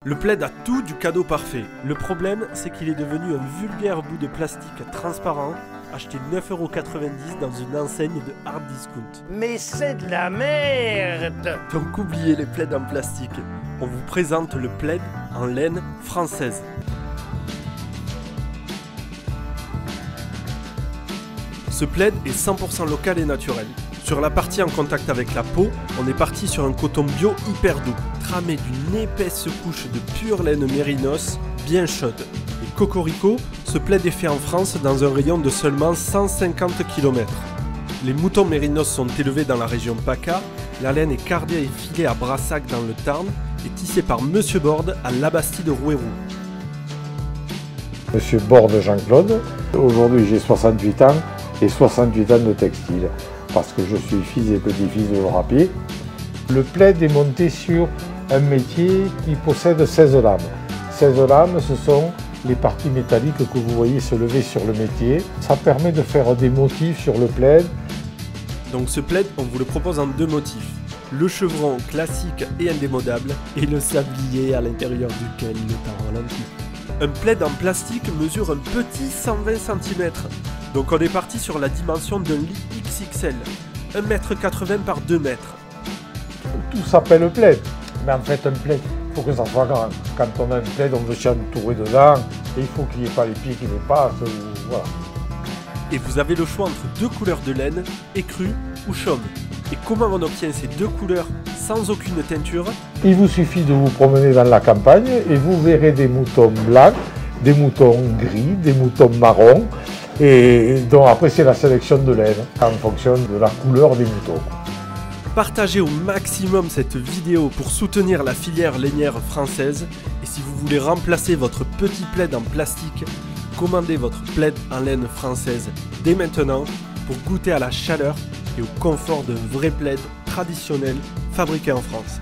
Le plaid a tout du cadeau parfait. Le problème, c'est qu'il est devenu un vulgaire bout de plastique transparent, acheté 9,90 € dans une enseigne de hard discount. Mais c'est de la merde! Donc oubliez les plaids en plastique. On vous présente le plaid en laine française. Ce plaid est 100% local et naturel. Sur la partie en contact avec la peau, on est parti sur un coton bio hyper doux, tramé d'une épaisse couche de pure laine mérinos, bien chaude. Et cocorico, ce plaid est fait en France dans un rayon de seulement 150 km. Les moutons mérinos sont élevés dans la région PACA, la laine est cardée et filée à Brassac dans le Tarn et tissée par Monsieur Borde à Labastide de Rouerou. Monsieur Borde Jean-Claude, aujourd'hui j'ai 68 ans et 68 ans de textile, parce que je suis fils et petit-fils de Rapier. Le plaid est monté sur un métier qui possède 16 lames. 16 lames, ce sont les parties métalliques que vous voyez se lever sur le métier. Ça permet de faire des motifs sur le plaid. Donc ce plaid, on vous le propose en deux motifs. Le chevron classique et indémodable et le sablier à l'intérieur duquel il est en ralenti. Un plaid en plastique mesure un petit 120 cm. Donc on est parti sur la dimension d'un lit XXL, 1,80 m par 2 mètres. Tout s'appelle plaid, mais en fait un plaid, il faut que ça soit grand. Quand on a un plaid, on veut s'entourer dedans, et il faut qu'il n'y ait pas les pieds qui dépassent, voilà. Et vous avez le choix entre deux couleurs de laine, écrue ou chaume. Et comment on obtient ces deux couleurs sans aucune teinture? Il vous suffit de vous promener dans la campagne et vous verrez des moutons blancs, des moutons gris, des moutons marrons. Et donc après c'est la sélection de laine en fonction de la couleur des moutons. Partagez au maximum cette vidéo pour soutenir la filière lainière française. Et si vous voulez remplacer votre petit plaid en plastique, commandez votre plaid en laine française dès maintenant pour goûter à la chaleur et au confort d'un vrai plaid traditionnel fabriqué en France.